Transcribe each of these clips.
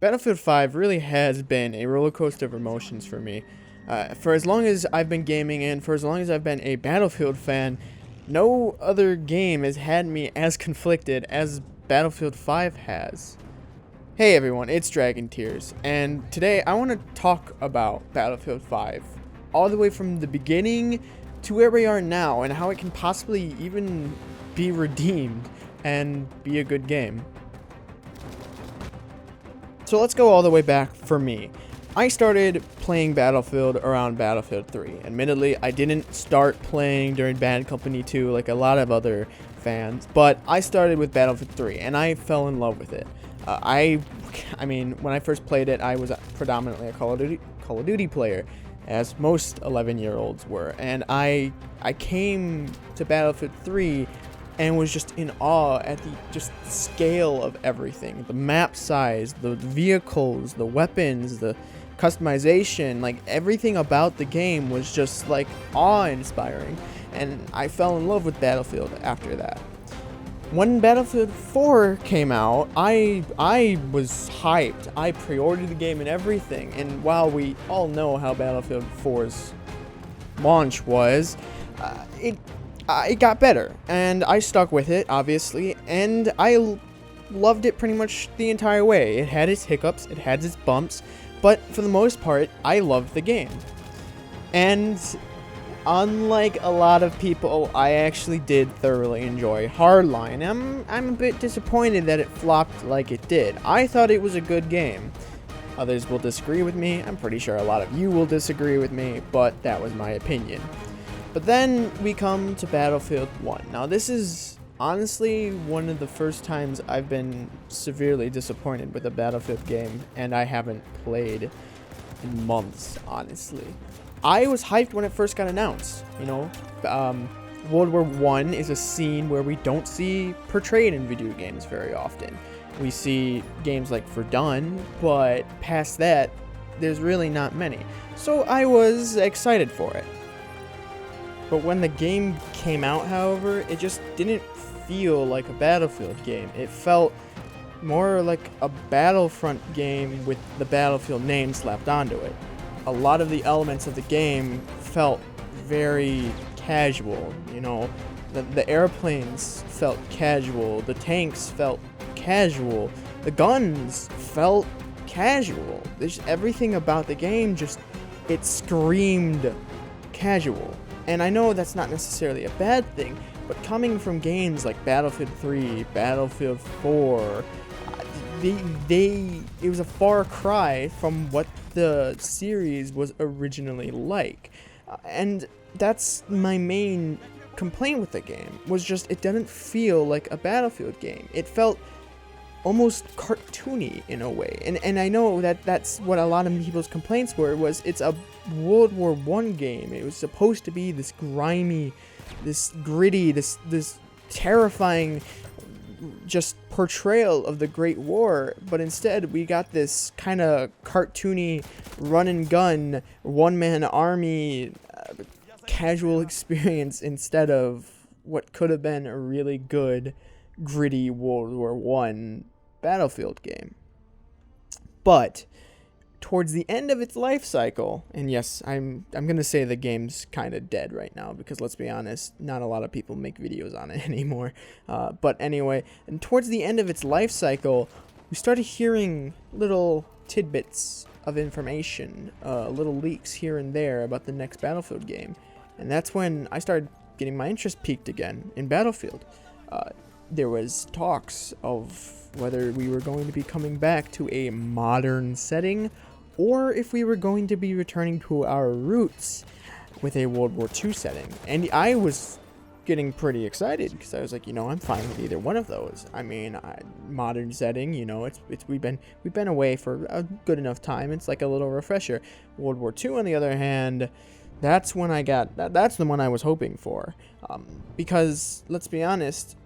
Battlefield 5 really has been a roller coaster of emotions for me. For as long as I've been gaming and for as long as I've been a Battlefield fan, no other game has had me as conflicted as Battlefield 5 has. Hey everyone, it's Dragon Tears, and today I want to talk about Battlefield 5, all the way from the beginning to where we are now, and how it can possibly even be redeemed and be a good game. So let's go all the way back for me. I started playing Battlefield around Battlefield 3. Admittedly, I didn't start playing during Bad Company 2 like a lot of other fans, but I started with Battlefield 3 and I fell in love with it. I mean, when I first played it, I was predominantly a Call of Duty player, as most 11-year-olds were, and I came to Battlefield 3 and was just in awe at the just scale of everything. The map size, the vehicles, the weapons, the customization, like everything about the game was just like awe-inspiring, and I fell in love with Battlefield after that. When Battlefield 4 came out, I was hyped. I pre-ordered the game and everything, and while we all know how Battlefield 4's launch was, it got better, and I stuck with it, obviously, and I loved it pretty much the entire way. It had its hiccups, it had its bumps, but for the most part, I loved the game. And unlike a lot of people, I actually did thoroughly enjoy Hardline. I'm a bit disappointed that it flopped like it did. I thought it was a good game. Others will disagree with me. I'm pretty sure a lot of you will disagree with me, but that was my opinion. But then we come to Battlefield 1. Now this is honestly one of the first times I've been severely disappointed with a Battlefield game, and I haven't played in months, honestly. I was hyped when it first got announced. You know, World War I is a scene where we don't see portrayed in video games very often. We see games like Verdun, but past that, there's really not many. So I was excited for it. But when the game came out, however, it just didn't feel like a Battlefield game. It felt more like a Battlefront game with the Battlefield name slapped onto it. A lot of the elements of the game felt very casual, you know. The airplanes felt casual, the tanks felt casual, the guns felt casual. There's everything about the game it screamed casual. And I know that's not necessarily a bad thing, but coming from games like Battlefield 3, Battlefield 4, it was a far cry from what the series was originally like. And that's my main complaint with the game, was just it didn't feel like a Battlefield game. It felt almost cartoony in a way, and I know that's what a lot of people's complaints was it's a World War I game. It was supposed to be this grimy, this gritty, this terrifying just portrayal of the Great War, but instead we got this kind of cartoony run and gun one-man army casual experience instead of what could have been a really good gritty World War I Battlefield game. But towards the end of its life cycle, and yes, I'm gonna say the game's kind of dead right now, because let's be honest, not a lot of people make videos on it anymore. But anyway, and towards the end of its life cycle, we started hearing little tidbits of information, little leaks here and there about the next Battlefield game, and that's when I started getting my interest piqued again in Battlefield. There was talks of whether we were going to be coming back to a modern setting, or if we were going to be returning to our roots with a World War II setting. And I was getting pretty excited, because I was like, I'm fine with either one of those. I mean, modern setting, we've been away for a good enough time. It's like a little refresher. World War II, on the other hand, that's when that's the one I was hoping for, because let's be honest,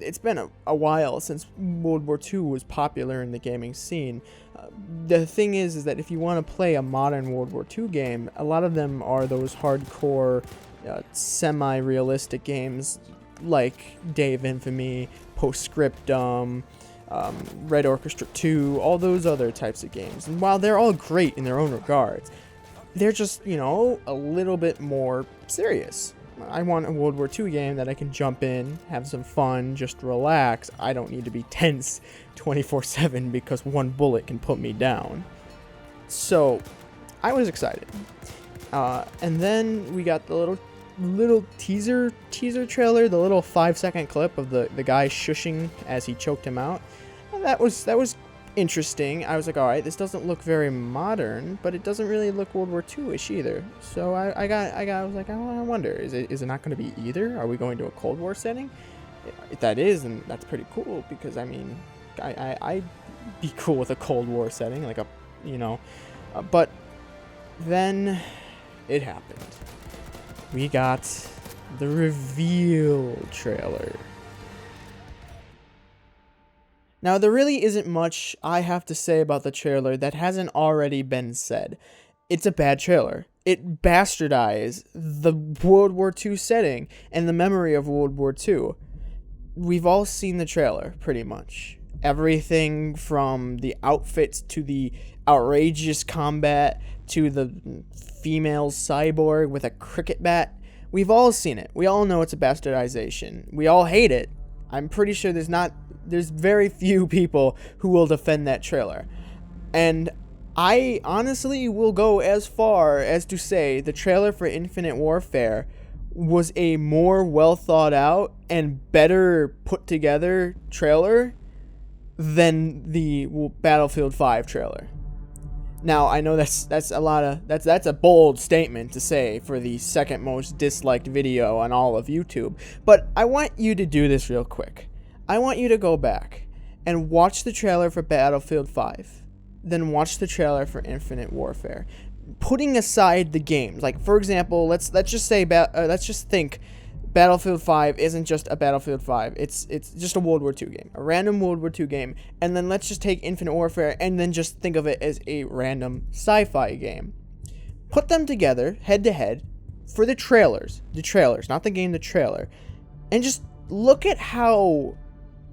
it's been a while since World War II was popular in the gaming scene. The thing is that if you want to play a modern World War II game, a lot of them are those hardcore, semi-realistic games like Day of Infamy, Postscriptum, Red Orchestra 2, all those other types of games. And while they're all great in their own regards, they're just, you know, a little bit more serious. I want a World War II game that I can jump in, have some fun, just relax. I don't need to be tense 24/7 because one bullet can put me down. So, I was excited. And then we got the little teaser trailer, the little 5-second clip of the guy shushing as he choked him out. And that was interesting. I was like, all right, this doesn't look very modern, but it doesn't really look World War II-ish either. So I was like, oh, I wonder, is it not going to be either? Are we going to a Cold War setting? If that is, then that's pretty cool, because I mean, I'd be cool with a Cold War setting, like but then it happened. We got the reveal trailer. Now, there really isn't much I have to say about the trailer that hasn't already been said. It's a bad trailer. It bastardized the World War II setting and the memory of World War II. We've all seen the trailer, pretty much. Everything from the outfits to the outrageous combat to the female cyborg with a cricket bat. We've all seen it. We all know it's a bastardization. We all hate it. I'm pretty sure there's very few people who will defend that trailer. And I honestly will go as far as to say the trailer for Infinite Warfare was a more well thought out and better put together trailer than the Battlefield 5 trailer. Now, I know that's a bold statement to say for the second most disliked video on all of YouTube, but I want you to do this real quick. I want you to go back and watch the trailer for Battlefield 5, then watch the trailer for Infinite Warfare. Putting aside the games, like for example, let's just think Battlefield 5 isn't just a Battlefield 5. It's just a World War II game, a random World War II game, and then let's just take Infinite Warfare and then just think of it as a random sci-fi game. Put them together, head to head, for the trailers, not the game, the trailer, and just look at how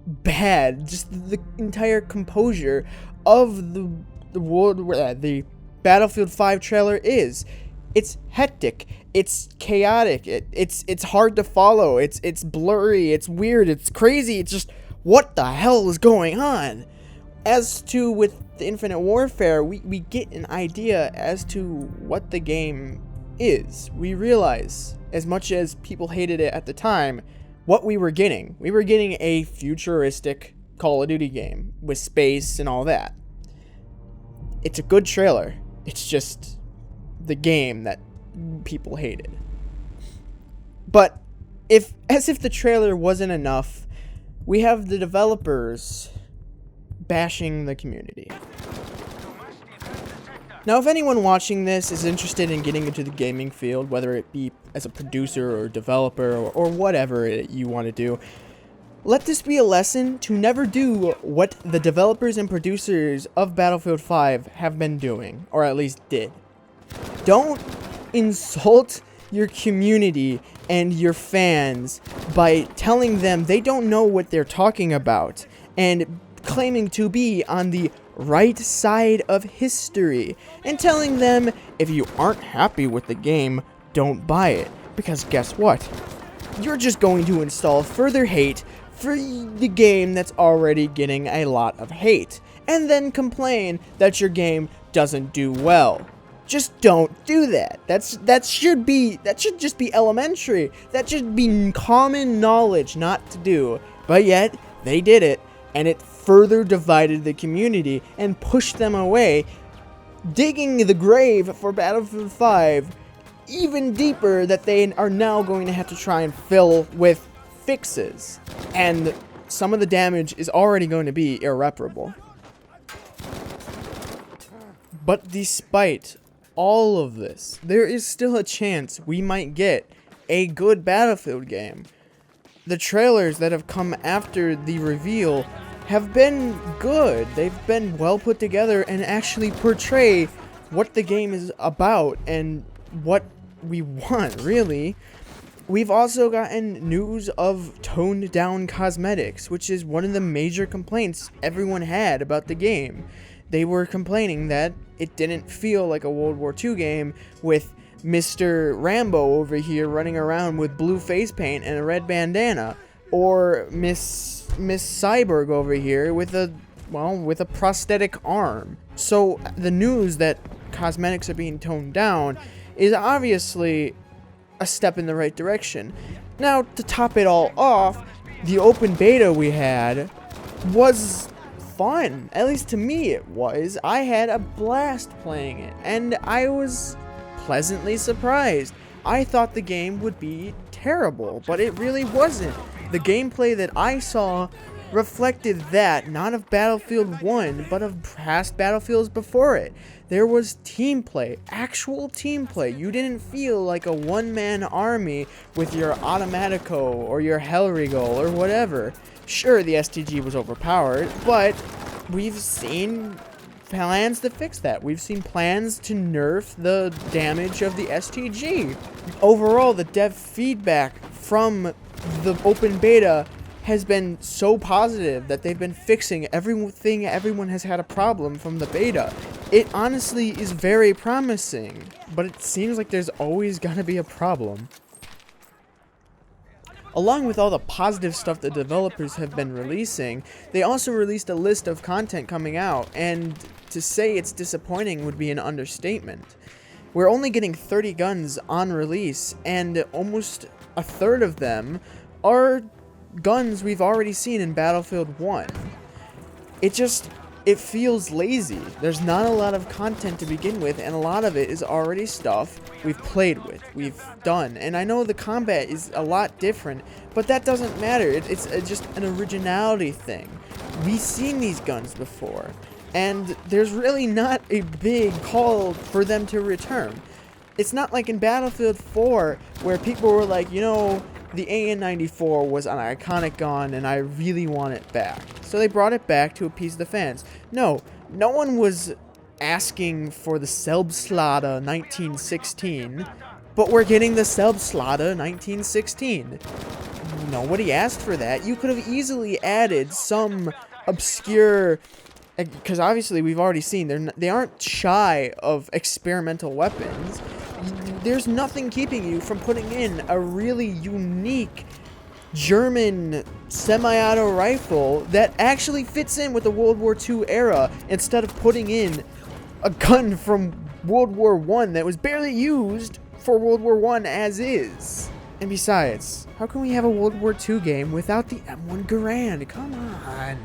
bad just the entire composure of the Battlefield 5 trailer is. It's hectic, it's chaotic, it's hard to follow, it's blurry, it's weird, it's crazy, it's just, what the hell is going on? As to with the Infinite Warfare, we get an idea as to what the game is. We realize, as much as people hated it at the time, what we were getting. We were getting a futuristic Call of Duty game with space and all that. It's a good trailer. It's just the game that people hated. But as if the trailer wasn't enough, we have the developers bashing the community. Now, if anyone watching this is interested in getting into the gaming field, whether it be as a producer or developer or whatever you want to do, let this be a lesson to never do what the developers and producers of Battlefield 5 have been doing, or at least did. Don't insult your community and your fans by telling them they don't know what they're talking about and claiming to be on the right side of history, and telling them if you aren't happy with the game, don't buy it, because guess what? You're just going to install further hate for the game that's already getting a lot of hate, and then complain that your game doesn't do well. Just don't do that. That should just be elementary. That should be common knowledge not to do. But yet they did it, and it further divided the community and pushed them away, digging the grave for Battlefield 5 even deeper, that they are now going to have to try and fill with fixes. And some of the damage is already going to be irreparable. But despite all of this, there is still a chance we might get a good Battlefield game. The trailers that have come after the reveal have been good. They've been well put together and actually portray what the game is about and what we want, really. We've also gotten news of toned down cosmetics, which is one of the major complaints everyone had about the game. They were complaining that it didn't feel like a World War II game with Mr. Rambo over here running around with blue face paint and a red bandana, or Miss Cyborg over here with a prosthetic arm. So the news that cosmetics are being toned down is obviously a step in the right direction. Now, to top it all off, the open beta we had was fun. At least to me it was. I had a blast playing it, and I was pleasantly surprised. I thought the game would be terrible, but it really wasn't. The gameplay that I saw reflected that, not of Battlefield 1, but of past Battlefields before it. There was team play, actual team play. You didn't feel like a one-man army with your Automatico or your Hellriegel or whatever. Sure, the STG was overpowered, but we've seen plans to fix that. We've seen plans to nerf the damage of the STG. Overall, the dev feedback from the open beta has been so positive that they've been fixing everything everyone has had a problem from the beta. It honestly is very promising, but it seems like there's always gonna be a problem. Along with all the positive stuff the developers have been releasing, they also released a list of content coming out, and to say it's disappointing would be an understatement. We're only getting 30 guns on release, and almost a third of them are guns we've already seen in Battlefield 1. It feels lazy. There's not a lot of content to begin with, and a lot of it is already stuff we've played with, we've done. And I know the combat is a lot different, but that doesn't matter. It's just an originality thing. We've seen these guns before, and there's really not a big call for them to return. It's not like in Battlefield 4, where people were like, you know, the AN-94 was an iconic gun and I really want it back. So they brought it back to appease the fans. No one was asking for the Selbstlader 1916, but we're getting the Selbstlader 1916. Nobody asked for that. You could have easily added some obscure, because obviously we've already seen they aren't shy of experimental weapons. There's nothing keeping you from putting in a really unique German semi-auto rifle that actually fits in with the World War II era, instead of putting in a gun from World War I that was barely used for World War I as is. And besides, how can we have a World War II game without the M1 Garand? Come on.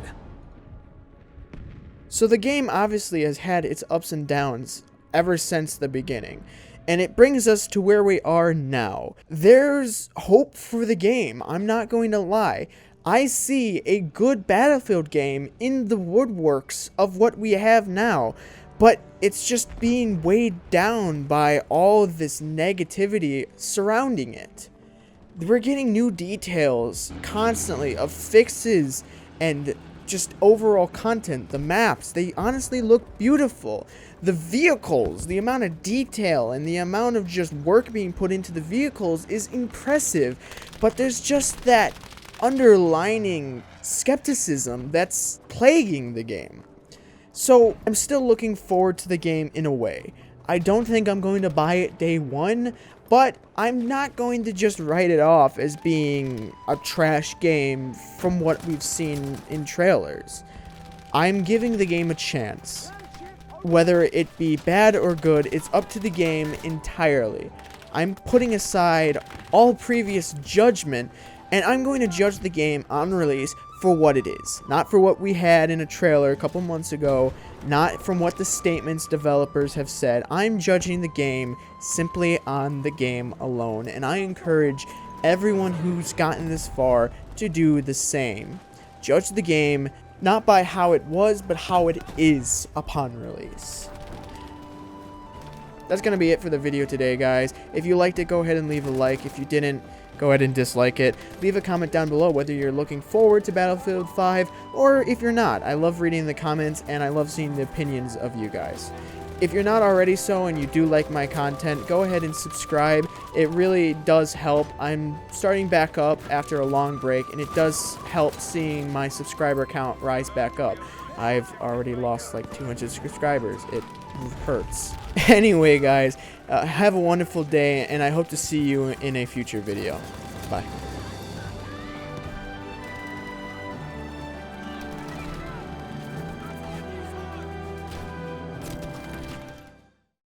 So the game obviously has had its ups and downs ever since the beginning. And it brings us to where we are now. There's hope for the game, I'm not going to lie. I see a good Battlefield game in the woodworks of what we have now, but it's just being weighed down by all of this negativity surrounding it. We're getting new details constantly of fixes and just overall content. The maps, they honestly look beautiful. The vehicles, the amount of detail and the amount of just work being put into the vehicles is impressive, but there's just that underlining skepticism that's plaguing the game. So I'm still looking forward to the game in a way. I don't think I'm going to buy it day one, but I'm not going to just write it off as being a trash game from what we've seen in trailers. I'm giving the game a chance. Whether it be bad or good, it's up to the game entirely. I'm putting aside all previous judgment, and I'm going to judge the game on release for what it is. Not for what we had in a trailer a couple months ago, not from what the statements developers have said. I'm judging the game simply on the game alone, and I encourage everyone who's gotten this far to do the same. Judge the game not by how it was, but how it is upon release. That's going to be it for the video today, guys. If you liked it, go ahead and leave a like. If you didn't, go ahead and dislike it. Leave a comment down below whether you're looking forward to Battlefield 5 or if you're not. I love reading the comments and I love seeing the opinions of you guys. If you're not already so and you do like my content, go ahead and subscribe. It really does help. I'm starting back up after a long break, and it does help seeing my subscriber count rise back up. I've already lost like 200 subscribers. It hurts. Anyway, guys, have a wonderful day, and I hope to see you in a future video. Bye.